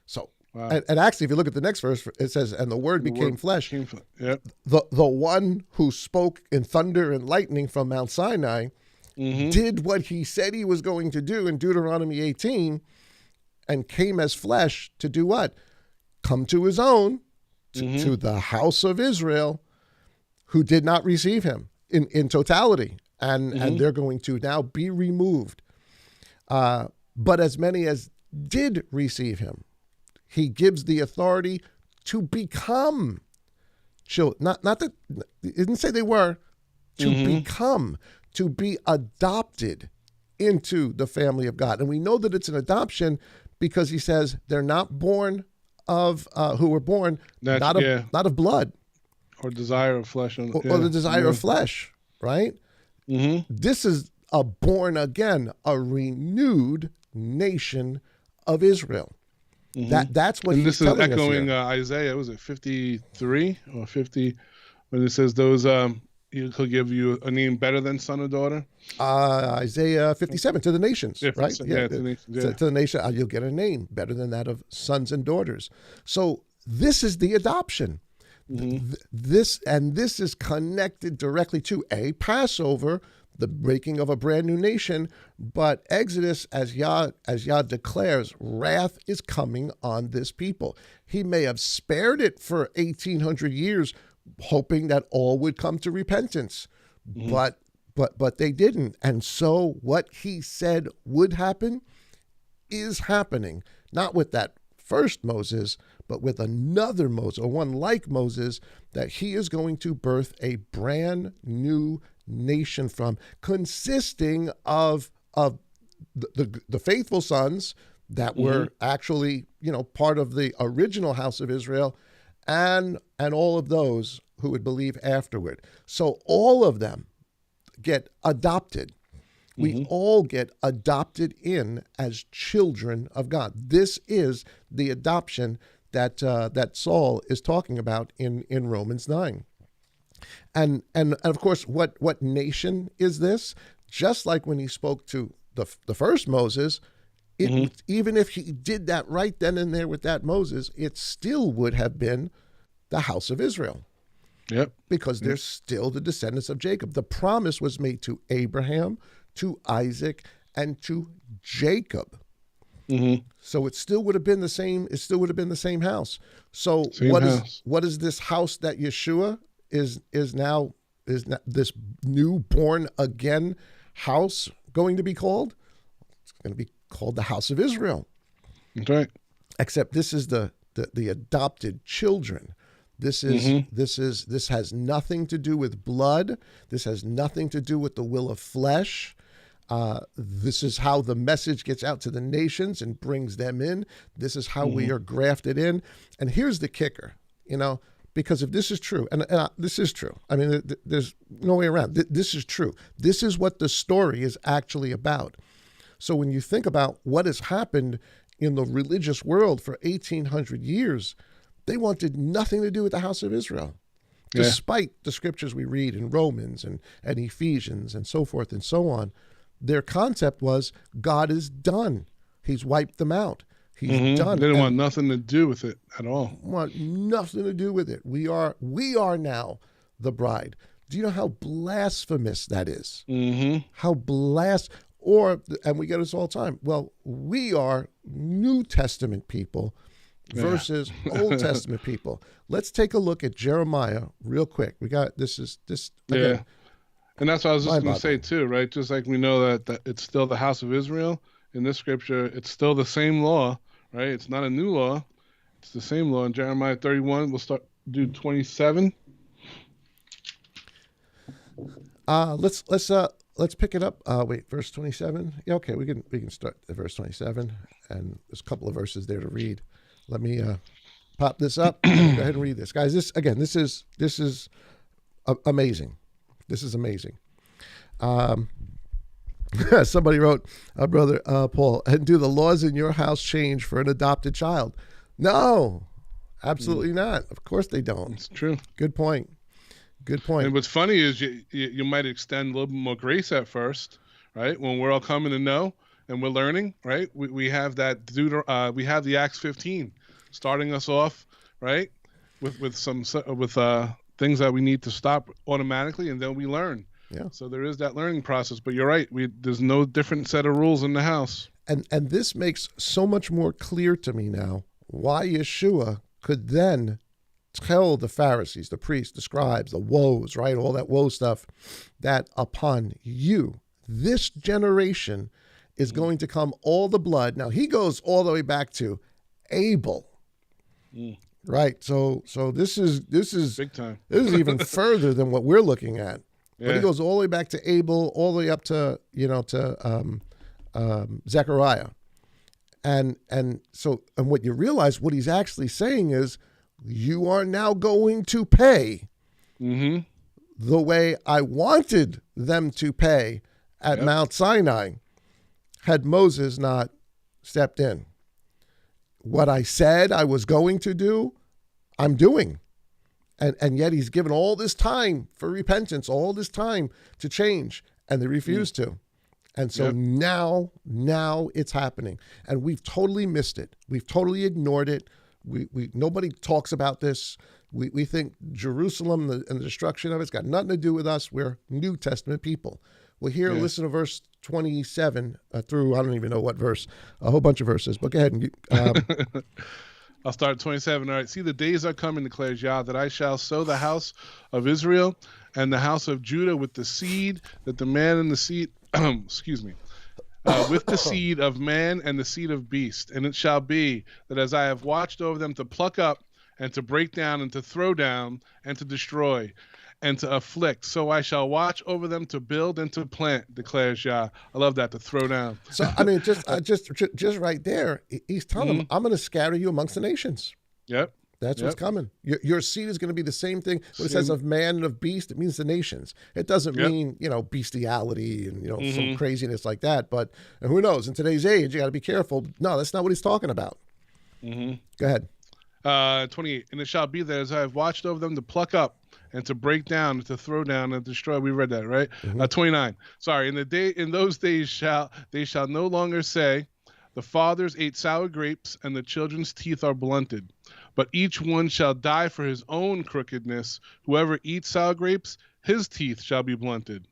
So, wow. and actually, if you look at the next verse, it says, and the word became flesh. Yep. The one who spoke in thunder and lightning from Mount Sinai did what he said he was going to do in Deuteronomy 18, and came as flesh to do what? Come to his own, to the house of Israel, who did not receive him in totality. And they're going to now be removed. But as many as did receive him, he gives the authority to become children. Not that it didn't say they were, to become, to be adopted into the family of God. And we know that it's an adoption because he says they're not born of who were born not of blood or desire of flesh, or the desire of flesh, right? This is a born again, a renewed nation of Israel. That's what he's telling us here. And this is echoing Isaiah, was it 53 or 50, when it says those he'll give you a name better than son or daughter? Isaiah 57, to the nations, right? To the nations, to the nation, you'll get a name better than that of sons and daughters. So this is the adoption. This is connected directly to a Passover, the breaking of a brand new nation, but Exodus, as Yah declares, wrath is coming on this people. He may have spared it for 1,800 years, hoping that all would come to repentance, but they didn't. And so what he said would happen is happening, not with that first Moses, but with another Moses, or one like Moses, that he is going to birth a brand new nation from, consisting of the faithful sons that were actually, part of the original house of Israel, and all of those who would believe afterward. So all of them get adopted. We all get adopted in as children of God. This is the adoption that Saul is talking about in Romans 9. And of course, what nation is this? Just like when he spoke to the first Moses, Mhm. Even if he did that right then and there with that Moses, it still would have been the house of Israel Yep. because they're still the descendants of Jacob. The promise was made to Abraham, to Isaac, and to Jacob. Mhm. So it still would have been the same. It still would have been the same house. So Same house. what is this house that Yeshua is now this new born again house going to be called? It's going to be called the house of Israel. That's right. Except this is the adopted children. This has nothing to do with blood. This has nothing to do with the will of flesh. This is how the message gets out to the nations and brings them in. This is how we are grafted in. And here's the kicker, because if this is true, and this is true, I mean, there's no way around. This is true. This is what the story is actually about. So when you think about what has happened in the religious world for 1,800 years, they wanted nothing to do with the house of Israel, despite the scriptures we read in Romans and Ephesians and so forth and so on. Their concept was God is done. He's wiped them out. He's done. They didn't want nothing to do with it at all. Want nothing to do with it. We are now the bride. Do you know how blasphemous that is? How and we get this all the time. Well, we are New Testament people versus Old Testament people. Let's take a look at Jeremiah real quick. We got this. Again, and that's what I was just going to say too, right? Just like we know that it's still the house of Israel in this scripture, it's still the same law, right? It's not a new law; it's the same law. In Jeremiah 31, we'll do 27. Let's pick it up. Wait, verse 27. Yeah, okay, we can start at verse 27, and there's a couple of verses there to read. Let me pop this up. Go ahead and read this, guys. This is amazing. This is amazing. Somebody wrote, brother Paul, and do the laws in your house change for an adopted child? No, absolutely not. Of course they don't. It's true. Good point. And what's funny is you might extend a little bit more grace at first, right? When we're all coming to know and we're learning, right? We have that we have the Acts 15 starting us off, right? With things that we need to stop automatically, and then we learn. Yeah. So there is that learning process, but you're right. There's no different set of rules in the house. And this makes so much more clear to me now why Yeshua could then tell the Pharisees, the priests, the scribes, the woes, right? All that woe stuff, that upon you, this generation is going to come all the blood. Now he goes all the way back to Abel. Right. So this is big time. This is even further than what we're looking at. Yeah. But he goes all the way back to Abel, all the way up to Zechariah. And what you realize, what he's actually saying is, you are now going to pay the way I wanted them to pay at Mount Sinai had Moses not stepped in. What I said I was going to do, I'm doing. And yet he's given all this time for repentance, all this time to change, and they refuse to. And so now it's happening. And we've totally missed it. We've totally ignored it. We nobody talks about this. We think Jerusalem and the destruction of it's got nothing to do with us. We're New Testament people. Well, here, listen to verse 27 through, I don't even know what verse, a whole bunch of verses. But go ahead. And I'll start at 27. All right. See, the days are coming, declares Yah, that I shall sow the house of Israel and the house of Judah with the seed, that the man and the seed, with the seed of man and the seed of beast. And it shall be that as I have watched over them to pluck up and to break down and to throw down and to destroy and to afflict, so I shall watch over them to build and to plant, declares Yah. I love that, to throw down. So, I mean, just right there, he's telling them, I'm going to scatter you amongst the nations. Yep. That's what's coming. Your seed is going to be the same thing. When it says of man and of beast, it means the nations. It doesn't mean, bestiality and, some craziness like that. But who knows? In today's age, you got to be careful. No, that's not what he's talking about. Go ahead. 28. And it shall be that as I have watched over them to pluck up and to break down and to throw down and destroy. We read that, right? 29. Sorry. In those days they shall no longer say, The fathers ate sour grapes, and the children's teeth are blunted. But each one shall die for his own crookedness. Whoever eats sour grapes, his teeth shall be blunted.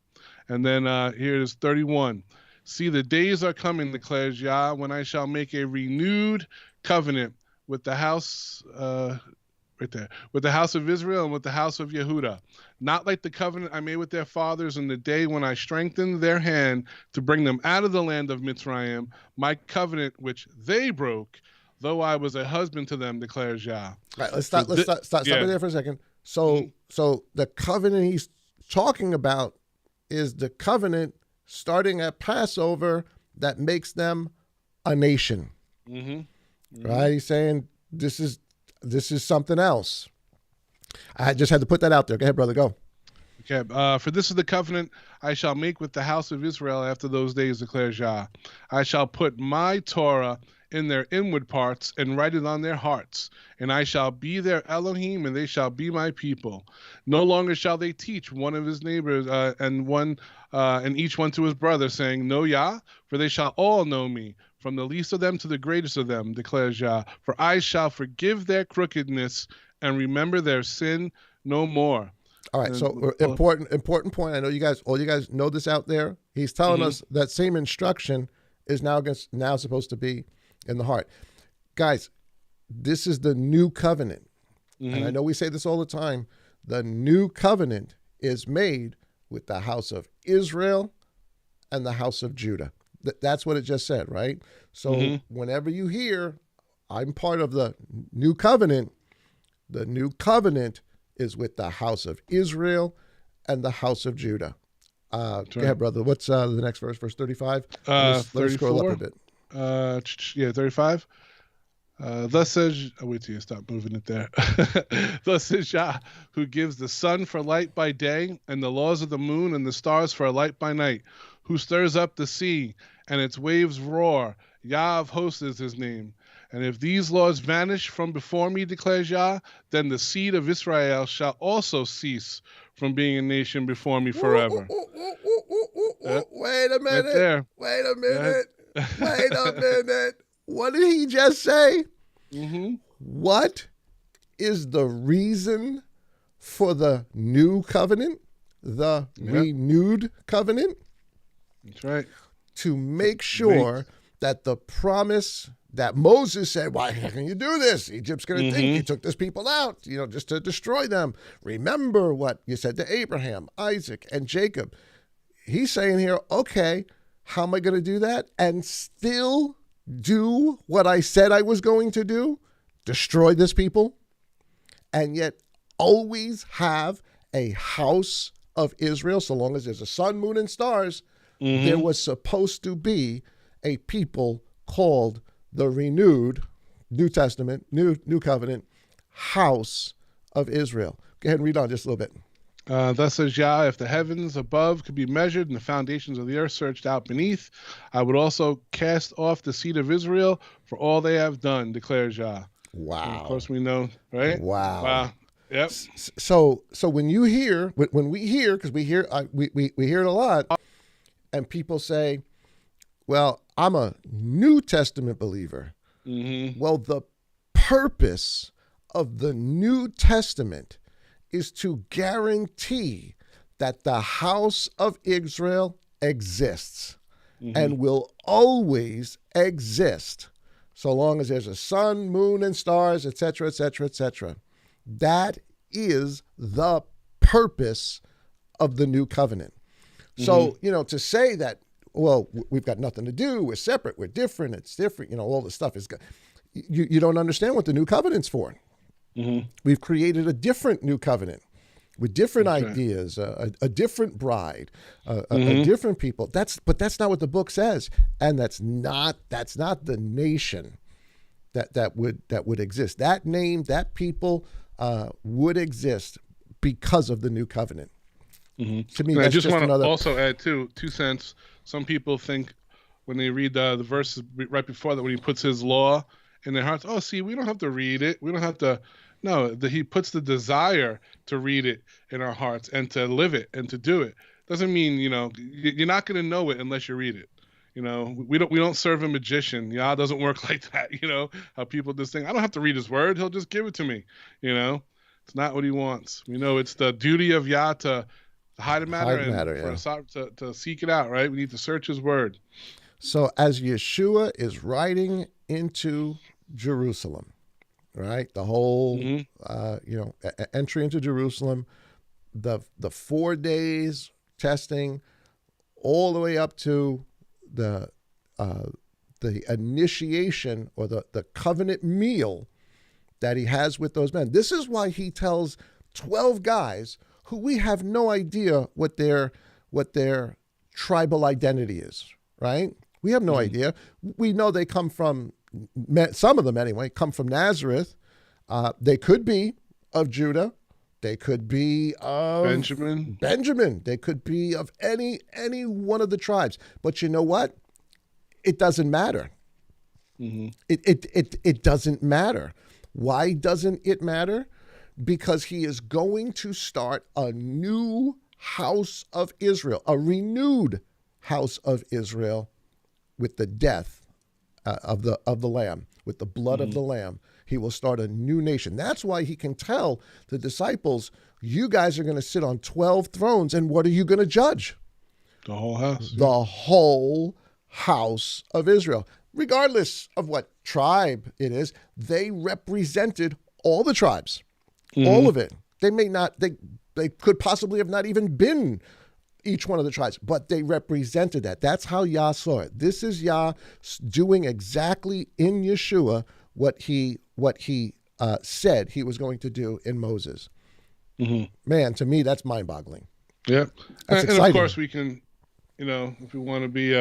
And then here is 31. See, the days are coming, declares Yah, when I shall make a renewed covenant with the house, right there, with the house of Israel and with the house of Yehuda. Not like the covenant I made with their fathers in the day when I strengthened their hand to bring them out of the land of Mitzrayim, my covenant which they broke, though I was a husband to them, declares Yah. All right, let's stop right there for a second. So the covenant he's talking about is the covenant starting at Passover that makes them a nation. Right? He's saying this is something else. I just had to put that out there. Go ahead, brother. Go. Okay. For this is the covenant I shall make with the house of Israel after those days, declares Yah. I shall put my Torah in their inward parts and write it on their hearts. And I shall be their Elohim, and they shall be my people. No longer shall they teach one of his neighbors and each one to his brother, saying, Know Yah, for they shall all know me, from the least of them to the greatest of them, declares Yah. For I shall forgive their crookedness and remember their sin no more. All right, so important point. I know all you guys know this out there. He's telling us that same instruction is now supposed to be in the heart. Guys, this is the new covenant. And I know we say this all the time. The new covenant is made with the house of Israel and the house of Judah. That's what it just said, right? So whenever you hear, I'm part of the new covenant is with the house of Israel and the house of Judah. Go ahead, brother. What's the next verse? Verse 35? Let me scroll up a bit. 35. Thus says, wait till you stop moving it there. Thus says Yah, who gives the sun for light by day and the laws of the moon and the stars for a light by night, who stirs up the sea and its waves roar. Yah of hosts is his name. And if these laws vanish from before me, declares Yah, then the seed of Israel shall also cease from being a nation before me forever. Wait a minute. Right there. Wait a minute. Wait a minute. What did he just say? What is the reason for the new covenant? The renewed covenant? That's right. To make sure that the promise that Moses said, why can you do this? Egypt's going to think you took these people out, just to destroy them. Remember what you said to Abraham, Isaac, and Jacob. He's saying here, okay, how am I going to do that? And still do what I said I was going to do? Destroy this people? And yet always have a house of Israel, so long as there's a sun, moon, and stars. There was supposed to be a people called the renewed New Testament, New Covenant house of Israel. Go ahead and read on just a little bit. Thus says Yah, if the heavens above could be measured and the foundations of the earth searched out beneath, I would also cast off the seed of Israel for all they have done, declares Yah. Wow. And of course we know, right? Wow. Yep. So when you hear, when we hear, because we hear it a lot, and people say, well, I'm a New Testament believer. Well, the purpose of the New Testament is to guarantee that the house of Israel exists and will always exist so long as there's a sun, moon, and stars, etc., etc., etc. That is the purpose of the new covenant. So, to say that, well, we've got nothing to do, we're separate, we're different, it's different, all this stuff is good. You don't understand what the new covenant's for. We've created a different new covenant with different ideas, a different bride, a different people. But that's not what the book says, and that's not the nation that would exist. That name, that people would exist because of the new covenant. To me, and that's I just want to another... also add 2 cents. Some people think when they read the verses right before that, when he puts his law in their hearts, oh, see, we don't have to read it. We don't have to. No, he puts the desire to read it in our hearts and to live it and to do it. Doesn't mean, you're not going to know it unless you read it. We don't serve a magician. Yah doesn't work like that. How people just think, I don't have to read his word. He'll just give it to me. It's not what he wants. We know it's the duty of Yah to hide the matter Hide matter, and yeah. to seek it out, right? We need to search his word. So as Yeshua is riding into Jerusalem, right? The whole, entry into Jerusalem, the 4 days testing, all the way up to the initiation or the covenant meal that he has with those men. This is why he tells 12 guys who we have no idea what their tribal identity is, right? We have no idea. We know they come from, some of them anyway, come from Nazareth. They could be of Judah. They could be of Benjamin. They could be of any one of the tribes. But you know what? It doesn't matter. Mm-hmm. It doesn't matter. Why doesn't it matter? Because he is going to start a new house of Israel, a renewed house of Israel, with the death of the Lamb, with the blood of the Lamb. He will start a new nation. That's why he can tell the disciples, you guys are going to sit on 12 thrones, and what are you going to judge? The whole house. The whole house of Israel. Regardless of what tribe it is, they represented all the tribes, all of it. They could possibly have not even been each one of the tribes, but they represented that. That's how Yah saw it. This is Yah doing exactly in Yeshua what he said he was going to do in Moses. Man, to me, that's mind-boggling. Yeah. That's and of course we can, if we want to be,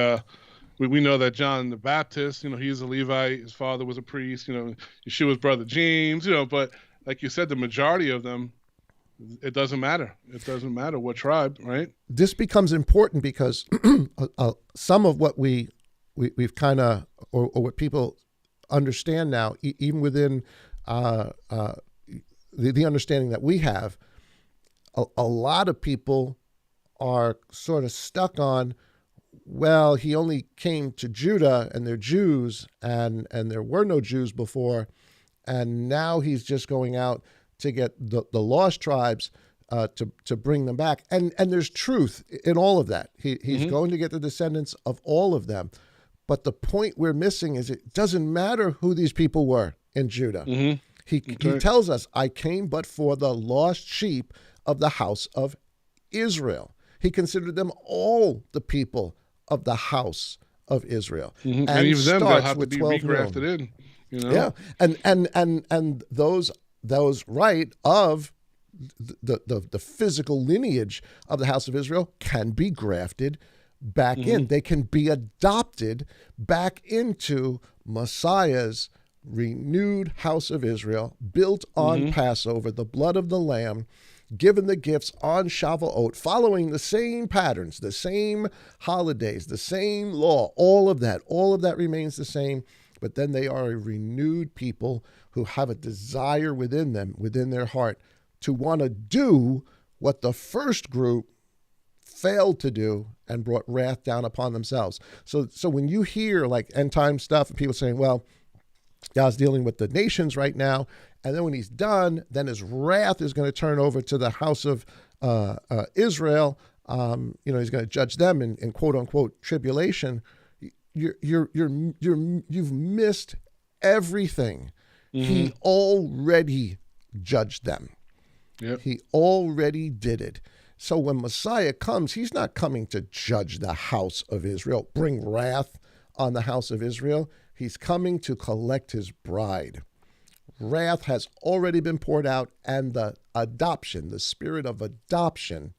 we know that John the Baptist, he's a Levite, his father was a priest, Yeshua's brother James, but like you said, the majority of them, it doesn't matter. It doesn't matter what tribe, right? This becomes important because some of what we've kind of, or what people understand now, even within the understanding that we have, a lot of people are sort of stuck on, well, he only came to Judah and they're Jews and there were no Jews before, and now he's just going out to get the lost tribes to bring them back. And there's truth in all of that. He's going to get the descendants of all of them. But the point we're missing is it doesn't matter who these people were in Judah. He tells us, I came but for the lost sheep of the house of Israel. He considered them all the people of the house of Israel. And even them, they'll have to be regrafted in. Yeah, and those right of the physical lineage of the house of Israel can be grafted back in. They can be adopted back into Messiah's renewed house of Israel, built on Passover, the blood of the Lamb, given the gifts on Shavuot, following the same patterns, the same holidays, the same law, all of that remains the same. But then they are a renewed people who have a desire within them, within their heart, to want to do what the first group failed to do and brought wrath down upon themselves. So when you hear like end time stuff and people saying, well, God's dealing with the nations right now, and then when he's done, then his wrath is going to turn over to the house of Israel. He's going to judge them in quote unquote tribulation. You've missed everything. He already judged them. Yep. He already did it. So when Messiah comes, he's not coming to judge the house of Israel, bring wrath on the house of Israel. He's coming to collect his bride. Wrath has already been poured out, and the adoption, the spirit of adoption,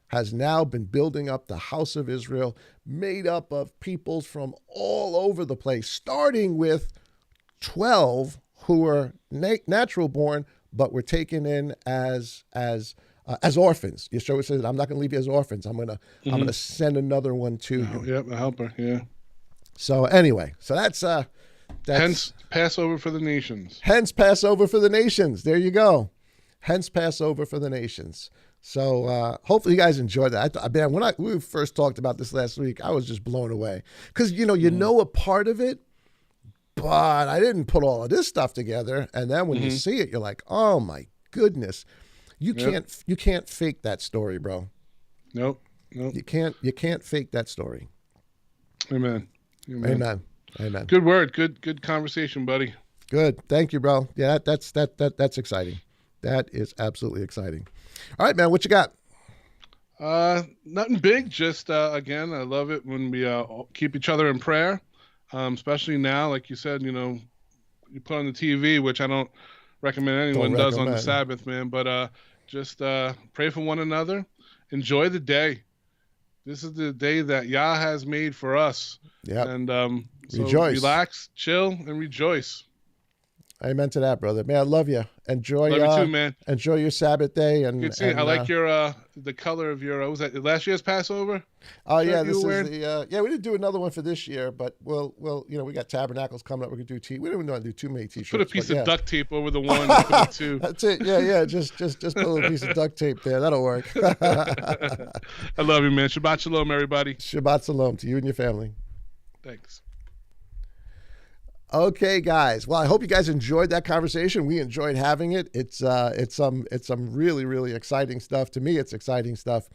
has now been building up the house of Israel, made up of peoples from all over the place, starting with 12 who were natural born, but were taken in as orphans. Yeshua says, "I'm not going to leave you as orphans. I'm going to send another one to you." Yep, a helper. Yeah. So anyway, that's hence Passover for the nations. Hence Passover for the nations. There you go. Hence Passover for the nations. So hopefully you guys enjoyed that. Man, when we first talked about this last week, I was just blown away because you know a part of it, but I didn't put all of this stuff together. And then when you see it, you're like, oh my goodness, you can't fake that story, bro. Nope. You can't fake that story. Amen. Good word. Good conversation, buddy. Good. Thank you, bro. Yeah, that's exciting. That is absolutely exciting. All right, man, what you got? Nothing big. Just again, I love it when we keep each other in prayer, especially now, like you said. You put on the TV, which I don't recommend anyone does on the Sabbath, man. But just pray for one another. Enjoy the day. This is the day that Yah has made for us. Yeah. And so rejoice. Relax, chill, and rejoice. Amen to that, brother. Man, I love you. Enjoy. Love you too, man. Enjoy your Sabbath day. And good seeing. I like your the color of your. Was that last year's Passover? Oh yeah, this is the. We didn't do another one for this year, but we'll we got Tabernacles coming up. We could do we don't even want to do too many T-shirts. Put a piece of duct tape over the one. And put the two. That's it. Yeah. Just put a little piece of duct tape there. That'll work. I love you, man. Shabbat shalom, everybody. Shabbat shalom to you and your family. Thanks. Okay, guys. Well, I hope you guys enjoyed that conversation. We enjoyed having it. It's some really, really exciting stuff. To me, it's exciting stuff.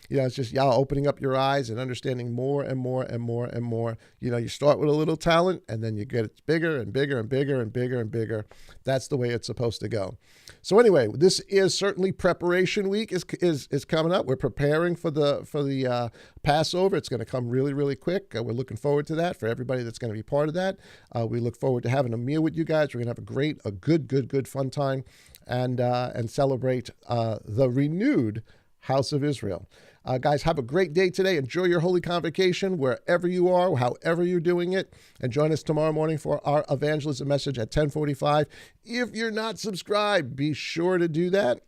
It's just y'all opening up your eyes and understanding more and more and more and more. You start with a little talent and then you get it bigger and bigger and bigger and bigger and bigger. That's the way it's supposed to go. So anyway, this is certainly preparation week is coming up. We're preparing for the Passover. It's going to come really, really quick. We're looking forward to that for everybody that's going to be part of that. We look forward to having a meal with you guys. We're going to have a good fun time and celebrate the renewed House of Israel. Guys, have a great day today. Enjoy your Holy Convocation wherever you are, however you're doing it. And join us tomorrow morning for our evangelism message at 10:45. If you're not subscribed, be sure to do that.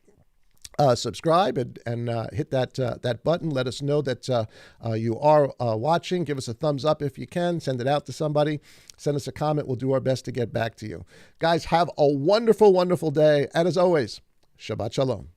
Subscribe and hit that button. Let us know that you are watching. Give us a thumbs up if you can. Send it out to somebody. Send us a comment. We'll do our best to get back to you. Guys, have a wonderful, wonderful day. And as always, Shabbat Shalom.